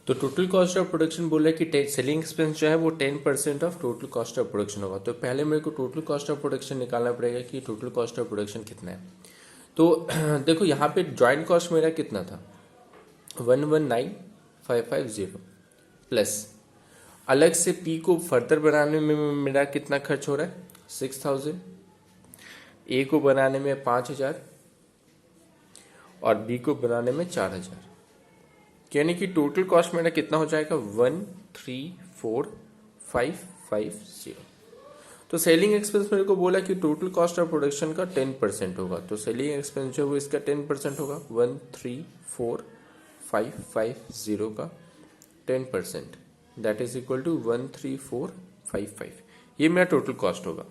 तो total cost of production बोला है कि सेलिंग एक्सपेंस जो है वो 10% of total cost of production होगा। तो पहले मेरे को टोटल कॉस्ट ऑफ प्रोडक्शन निकालना पड़ेगा कि टोटल कॉस्ट ऑफ प्रोडक्शन कितना है। तो देखो यहाँ पे ज्वाइंट कॉस्ट मेरा कितना था 119,550 प्लस अलग से पी को फर्दर बनाने में मेरा कितना खर्च हो रहा है 6,000, ए को बनाने में 5,000 और बी को बनाने में 4,000, यानी कि टोटल कॉस्ट मेरा कितना हो जाएगा 134,550। तो सेलिंग एक्सपेंस मेरे को बोला कि टोटल कॉस्ट ऑफ प्रोडक्शन का 10% होगा, तो सेलिंग एक्सपेंस जो है वो इसका 10% होगा 134,550 का 10% दैट इज इक्वल टू 13455। ये मेरा टोटल कॉस्ट होगा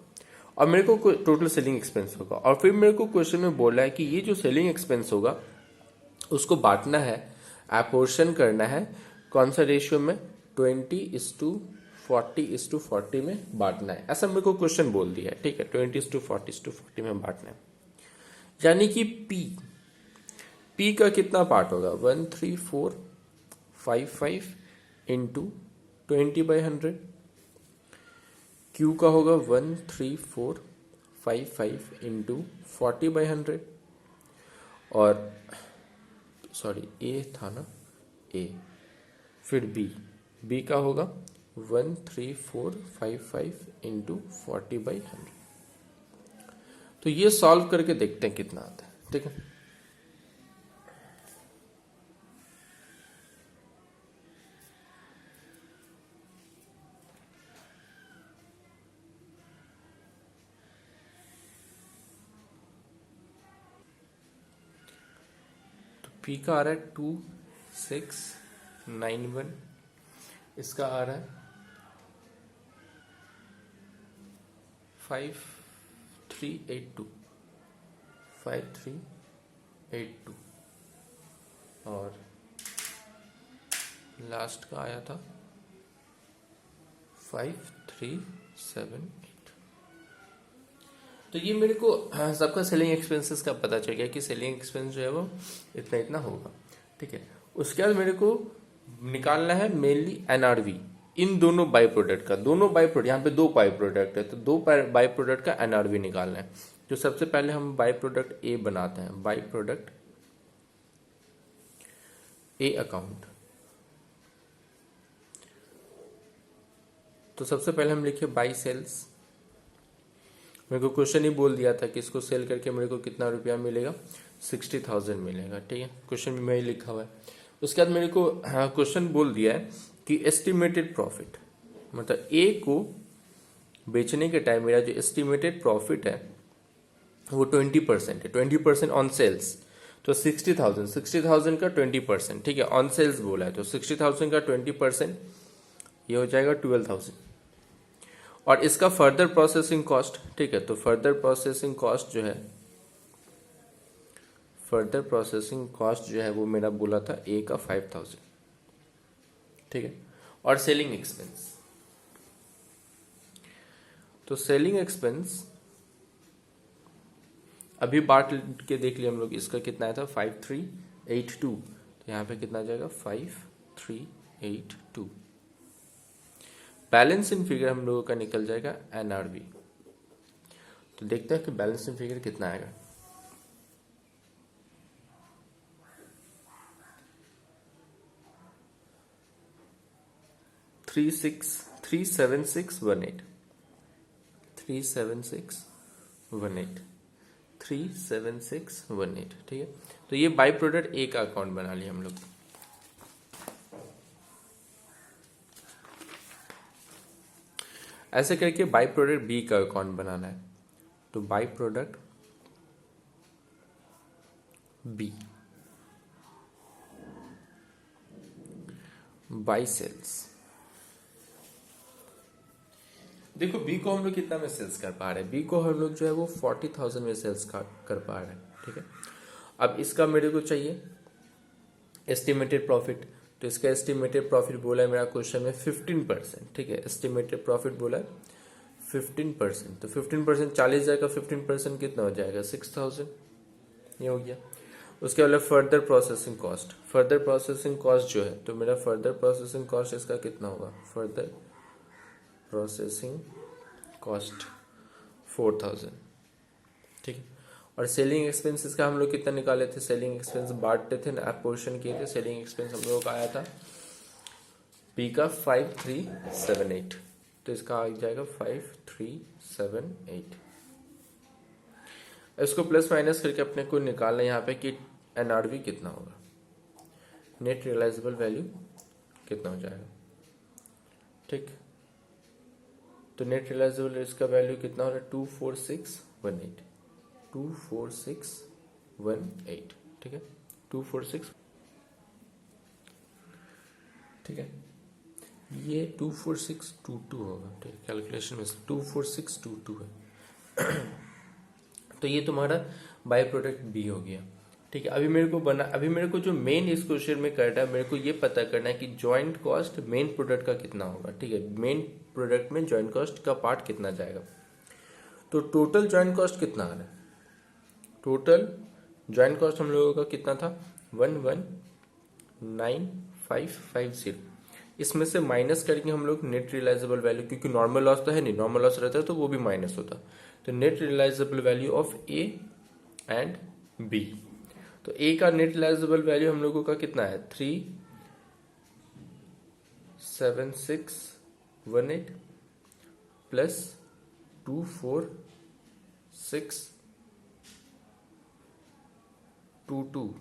और मेरे को टोटल सेलिंग एक्सपेंस होगा। और फिर मेरे को क्वेश्चन में बोला है कि ये जो सेलिंग एक्सपेंस होगा उसको बांटना है, अपोर्शन करना है कौन सा रेशियो में 20:40:40 में बांटना है, ऐसा मेरे को क्वेश्चन बोल दिया है। ठीक है 20:40:40 में बांटना है, यानी कि पी का कितना पार्ट होगा 13455 इंटू 20/100, क्यू का होगा 13455 इंटू 40/100 और सॉरी ए था ना ए, फिर बी का होगा 13455 इंटू 40/100। तो ये सॉल्व करके देखते हैं कितना आता है। ठीक है पी का आ रहा है 2691, इसका आ रहा है 5382 और लास्ट का आया था 5378। तो ये मेरे को सबका सेलिंग एक्सपेंसेस का पता चल गया कि सेलिंग एक्सपेंस जो है वो इतना इतना होगा। ठीक है उसके बाद मेरे को निकालना है मेनली एनआरवी इन दोनों बाई प्रोडक्ट का। दोनों बाई प्रोडक्ट, यहाँ पे दो बाई प्रोडक्ट है तो दो बाई प्रोडक्ट का एनआरवी निकालना है। तो सबसे पहले हम बाई प्रोडक्ट ए बनाते हैं, बाई प्रोडक्ट ए अकाउंट। तो सबसे पहले हम लिखे बाई सेल्स। मेरे को क्वेश्चन ही बोल दिया था कि इसको सेल करके मेरे को कितना रुपया मिलेगा 60,000 मिलेगा। ठीक है क्वेश्चन में मैं ही लिखा हुआ है। उसके बाद मेरे को क्वेश्चन बोल दिया है कि एस्टिमेटेड प्रॉफिट, मतलब ए को बेचने के टाइम मेरा जो एस्टिमेटेड प्रॉफिट है वो 20% है, 20% ऑन सेल्स। तो 60,000 का 20%, ठीक है ऑन सेल्स बोला है तो 60,000 का 20% ये हो जाएगा 12,000। और इसका फर्दर प्रोसेसिंग कॉस्ट, ठीक है तो फर्दर प्रोसेसिंग कॉस्ट जो है वो मेरा बोला था ए का 5,000। ठीक है और सेलिंग एक्सपेंस, तो सेलिंग एक्सपेंस अभी बांट के देख लिया हम लोग, इसका कितना आया था 5382, तो यहाँ पे कितना आ जाएगा 5382। बैलेंस इन फिगर हम लोगों का निकल जाएगा एनआरबी। तो देखते हैं कि बैलेंस इन फिगर कितना आएगा। Three seven six one eight 37618। ठीक है तो ये बाई प्रोडक्ट ए का अकाउंट बना लिया हम लोग। ऐसे करके बाई प्रोडक्ट बी का अकाउंट बनाना है। तो by product B by sales, देखो बी को हम लोग कितना में सेल्स कर पा रहे हैं, बी को हम लोग जो है वो 40,000 में सेल्स कर पा रहे हैं। ठीक है अब इसका मेरे को चाहिए एस्टिमेटेड प्रॉफिट। तो इसका एस्टिमेटेड प्रॉफिट बोला है मेरा क्वेश्चन में 15%। ठीक है एस्टिमेटेड प्रॉफिट बोला है 15%, तो 15% 40,000 का 15% कितना हो जाएगा 6,000, ये हो गया। उसके बाद further processing cost. Further processing cost जो है, तो मेरा फर्दर प्रोसेसिंग कॉस्ट इसका कितना होगा, फर्दर प्रोसेसिंग कॉस्ट 4000, ठीक है। और सेलिंग एक्सपेंसेस का हम लोग कितना निकाले थे, सेलिंग एक्सपेंस बांटते थे ना, अपोर्शन किए थे। सेलिंग एक्सपेंस हम लोगों का आया था पी का 5378, तो इसका आ जाएगा 5378। इसको प्लस माइनस करके अपने को निकालना है यहाँ पे कि एनआरवी कितना होगा, नेट रियलाइजेबल वैल्यू कितना हो जाएगा, ठीक। तो नेट रियलाइजेबल इसका वैल्यू कितना हो रहा है, 24618, 24618, ठीक है, 246, ठीक है, ये 24622 होगा, ठीक है, कैलकुलेशन में 24622 है। तो ये तुम्हारा बाय प्रोडक्ट बी हो गया, ठीक है। अभी मेरे को जो मेन इस क्वेश्चन में करना है, मेरे को ये पता करना है कि जॉइंट कॉस्ट मेन प्रोडक्ट का कितना होगा, ठीक है। मेन प्रोडक्ट में जॉइंट कॉस्ट का पार्ट कितना जाएगा। तो टोटल जॉइंट कॉस्ट कितना आ रहा है, टोटल जॉइंट कॉस्ट हम लोगों का कितना था, 119550। इसमें से माइनस करके हम लोग नेट रियलाइजेबल वैल्यू, क्योंकि नॉर्मल लॉस तो है नहीं, नॉर्मल लॉस रहता है तो वो भी माइनस होता, तो net realisable value of A and B. तो ए का नेट रियलाइजेबल वैल्यू हम लोगों का कितना है, 37618 प्लस 24622।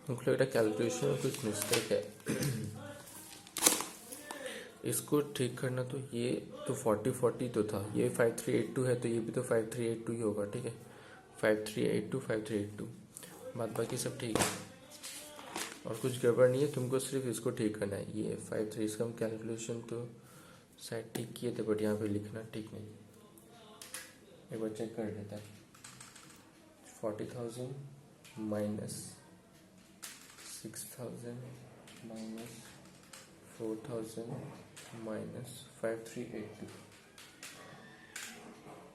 मुझे लग रहा है कैलकुलेशन में कुछ मिस्टेक है, इसको ठीक करना। तो ये तो 4040 तो था, ये 5382 है, तो ये भी तो 5382 ही होगा, ठीक है, 5382 5382, बात बाकी सब ठीक है और कुछ गड़बड़ नहीं है, तुमको सिर्फ इसको ठीक करना है। ये 53, इसका हम कैलकुलेशन तो शायद ठीक किए थे, बट यहाँ पे लिखना ठीक नहीं, एक बार चेक कर लेता है। 40,000 माइनस 6,000 माइनस 4,000 माइनस 5382,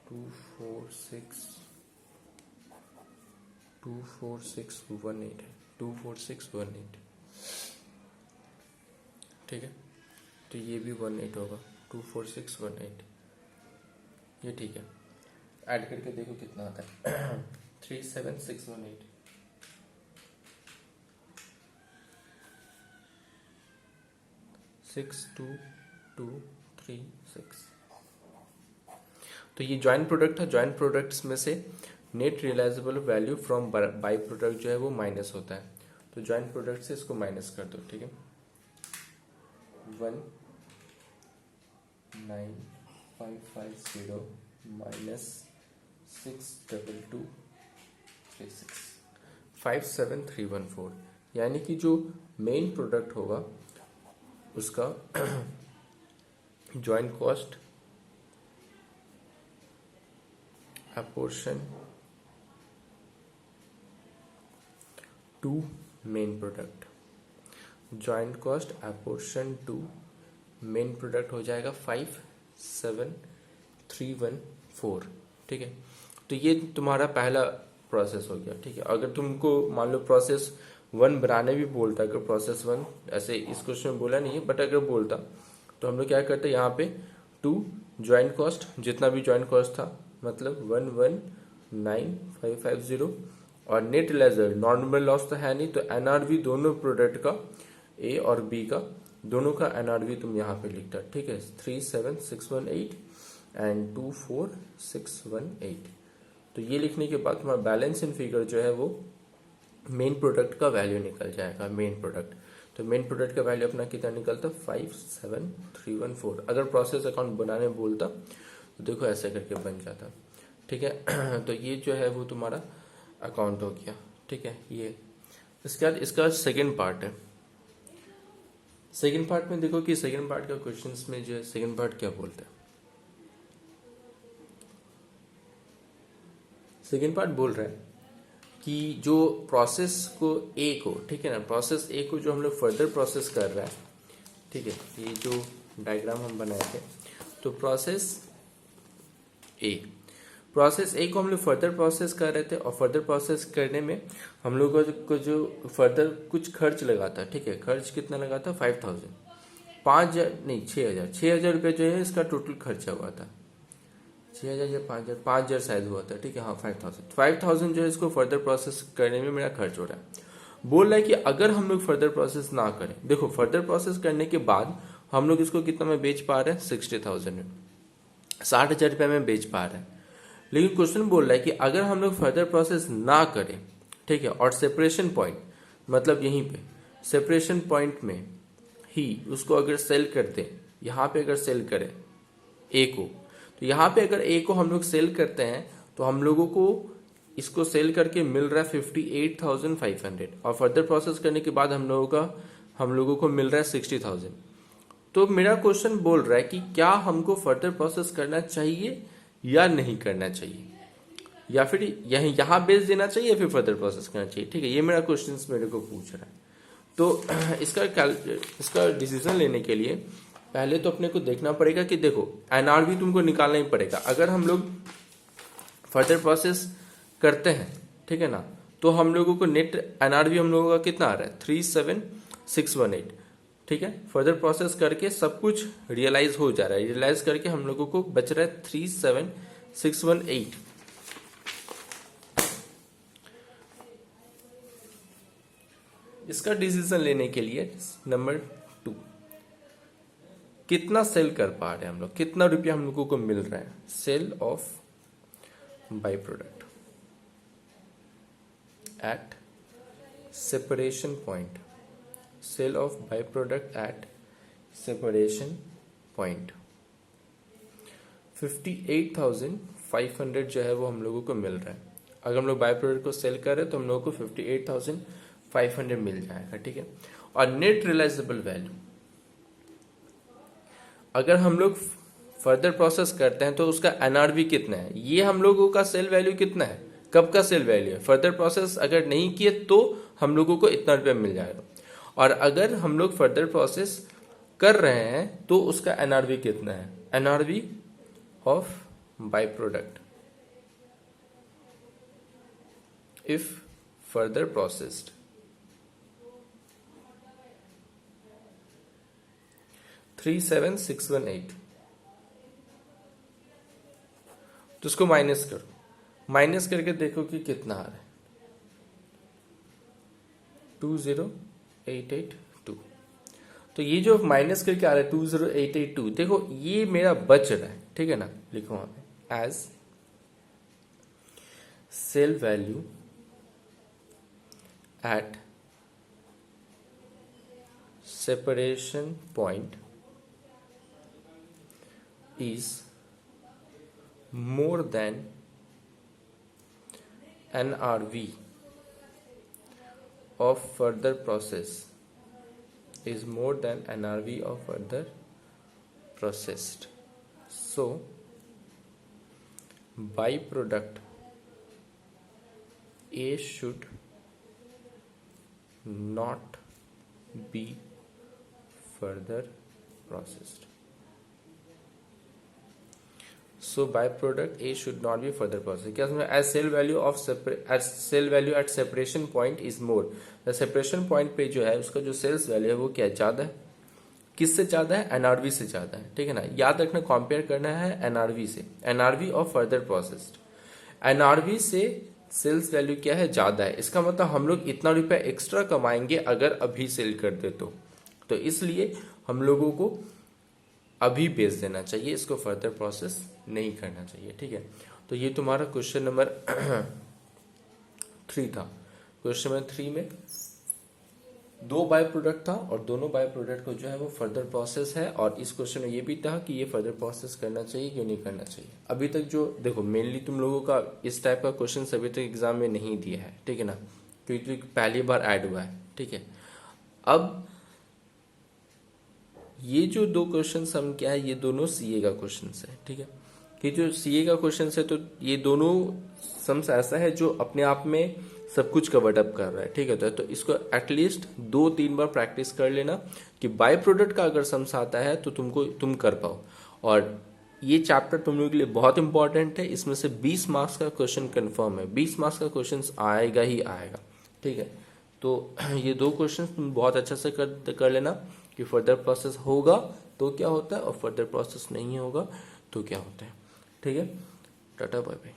24618 है, 24618, ठीक है। तो ये भी 18 होगा, 24618, ये ठीक है। ऐड करके देखो कितना आता है, 37618, 62236। तो ये जॉइंट प्रोडक्ट था, जॉइंट प्रोडक्ट्स में से net realisable value from by product जो है वो माइनस होता है, तो जॉइंट प्रोडक्ट से इसको माइनस कर दो, ठीक है। 19550 माइनस 62236, 57314, यानी कि जो मेन प्रोडक्ट होगा उसका joint cost apportion to main product, joint cost apportion to main product हो जाएगा 57314, ठीक है। तो ये तुम्हारा पहला प्रोसेस हो गया, ठीक है। अगर तुमको मान लो प्रोसेस 1 बनाने भी बोलता, अगर प्रोसेस 1 ऐसे इस क्वेश्चन में बोला नहीं है, बट अगर बोलता तो हम लोग क्या करते यहाँ पे 2 ज्वाइंट कॉस्ट, जितना भी ज्वाइंट कॉस्ट था, मतलब 119550, और नेट रियलाइजेबल नॉर्मल लॉस तो है नहीं, तो एनआरवी दोनों प्रोडक्ट का, ए और बी का, दोनों का एनआरवी तुम यहाँ पे लिखता, ठीक है, 37618 एंड 24618। तो ये लिखने के बाद तुम्हारा बैलेंस इन फिगर जो है वो मेन प्रोडक्ट का वैल्यू निकल जाएगा, मेन प्रोडक्ट। तो मेन प्रोडक्ट का वैल्यू अपना कितना निकलता, 57314। अगर प्रोसेस अकाउंट बनाने बोलता तो देखो ऐसे करके बन जाता, ठीक है। तो ये जो है वो तुम्हारा अकाउंट हो गया, ठीक है। ये इसके बाद इसका सेकेंड पार्ट है। सेकेंड पार्ट में देखो कि सेकेंड पार्ट का क्वेश्चंस में जो है सेकेंड पार्ट क्या बोलता है। सेकेंड पार्ट बोल रहा है कि जो प्रोसेस को ए को, ठीक है ना, प्रोसेस ए को जो हम लोग फर्दर प्रोसेस कर रहा है, ठीक है, ये जो डायग्राम हम बनाए थे, तो प्रोसेस ए प्रोसेस ए को हम लोग फर्दर प्रोसेस कर रहे थे और फर्दर प्रोसेस करने में हम लोग को जो फर्दर कुछ खर्च लगा था, ठीक है, खर्च कितना लगा था 5000, 5000 नहीं 6000 रुपये जो है इसका टोटल खर्चा हुआ था, 6000 या 5000 शायद हुआ था, ठीक है, हाँ 5000 जो है इसको फर्दर प्रोसेस करने में मेरा खर्च हो रहा है। बोल रहा है कि अगर हम लोग फर्दर प्रोसेस ना करें, देखो फर्दर प्रोसेस करने के बाद हम लोग इसको कितना में बेच पा रहे हैं 60,000 में, 60,000 रुपये में बेच पा रहे हैं। लेकिन क्वेश्चन बोल रहा है कि अगर हम लोग फर्दर प्रोसेस ना करें, ठीक है, और सेपरेशन पॉइंट मतलब यहीं पे सेपरेशन पॉइंट में ही उसको अगर सेल कर दें, यहाँ पे अगर सेल करें ए को, तो यहाँ पे अगर ए को हम लोग सेल करते हैं तो हम लोगों को इसको सेल करके मिल रहा है 58,500 और फर्दर प्रोसेस करने के बाद हम लोगों को मिल रहा है 60,000। तो मेरा क्वेश्चन बोल रहा है कि क्या हमको फर्दर प्रोसेस करना चाहिए या नहीं करना चाहिए, या फिर यहाँ बेच देना चाहिए या फिर फर्दर प्रोसेस करना चाहिए, ठीक है, ये मेरा क्वेश्चन मेरे को पूछ रहा है। तो इसका डिसीजन लेने के लिए पहले तो अपने को देखना पड़ेगा कि देखो एनआरवी तुमको निकालना ही पड़ेगा। अगर हम लोग फर्दर प्रोसेस करते हैं, ठीक है ना, तो हम लोगों को नेट एनआरवी हम लोगों का कितना आ रहा है 37618, ठीक है। फर्दर प्रोसेस करके सब कुछ रियलाइज हो जा रहा है, रियलाइज करके हम लोगों को बच रहा है 37618। इसका डिसीजन लेने के लिए नंबर 2, कितना सेल कर पा रहे हैं हम लोग, कितना रुपया हम लोगों को मिल रहा है sale of by product at separation point, sale of by product at separation point 58,500 जो है वो हम लोगों को मिल रहा है। अगर हम लोग बाई प्रोडक्ट को सेल कर रहे हैं तो हम लोगों को 58,500 मिल जाएगा, ठीक है। और नेट रियलाइजेबल वैल्यू, अगर हम लोग फर्दर प्रोसेस करते हैं तो उसका एनआरवी कितना है, ये हम लोगों का सेल वैल्यू कितना है, कब का सेल वैल्यू है, फर्दर प्रोसेस अगर नहीं किए तो हम लोगों को इतना रुपया मिल जाएगा। और अगर हम लोग फर्दर प्रोसेस कर रहे हैं तो उसका एनआरवी कितना है, NRV of by product if further processed 37618। तो उसको माइनस करो, माइनस करके देखो कि कितना आ रहा है 20882। तो ये जो माइनस करके आ रहा है 20882, देखो ये मेरा बच रहा है, ठीक है ना, लिखो वहां पे as sale value at separation point is more than NRV of further process, is more than NRV of further processed. So byproduct A should not be further processed. So byproduct A should not be further processed. क्या समझ, as cell value at separation point is more, the separation point पे जो है उसका जो sales value है वो क्या ज्यादा है, किससे ज्यादा है, एनआरवी से ज्यादा है, ठीक है ना। याद रखना कंपेयर करना है एनआरवी से, NRV of further processed, NRV से सेल्स वैल्यू क्या है ज्यादा है, इसका मतलब हम लोग इतना रुपया एक्स्ट्रा कमाएंगे अगर अभी सेल कर दे तो इसलिए हम लोगों को अभी बेच देना चाहिए, इसको फर्दर प्रोसेस नहीं करना चाहिए, ठीक है। तो ये तुम्हारा क्वेश्चन नंबर 3 था। क्वेश्चन नंबर 3 में 2 बाय प्रोडक्ट था और दोनों बाय प्रोडक्ट को जो है वो फर्दर प्रोसेस है, और इस क्वेश्चन में ये भी था कि ये फर्दर प्रोसेस करना चाहिए क्यों नहीं करना चाहिए। अभी तक जो देखो मेनली तुम लोगों का इस टाइप का क्वेश्चन अभी तक एग्जाम में नहीं दिया है, ठीक है ना, क्योंकि पहली बार ऐड हुआ है, ठीक है। अब ये जो 2 क्वेश्चन हम क्या है, ये दोनों सीए का क्वेश्चन है, ठीक है। कि जो सीए का क्वेश्चन है तो ये दोनों सम्स ऐसा है जो अपने आप में सब कुछ कवर्ड अप कर रहा है, ठीक है। तो इसको एटलीस्ट 2-3 बार प्रैक्टिस कर लेना कि बाय प्रोडक्ट का अगर सम्स आता है तो तुम कर पाओ। और ये चैप्टर तुम लोगों के लिए बहुत इंपॉर्टेंट है। इसमें से 20 मार्क्स का क्वेश्चन कंफर्म है, 20 मार्क्स का क्वेश्चन आएगा ही आएगा। ठीक है, तो ये 2 क्वेश्चन तुम बहुत अच्छा से कर लेना कि फर्दर प्रोसेस होगा तो क्या होता है और फर्दर प्रोसेस नहीं होगा तो क्या होता है। ठीक है, टाटा बाय बाय।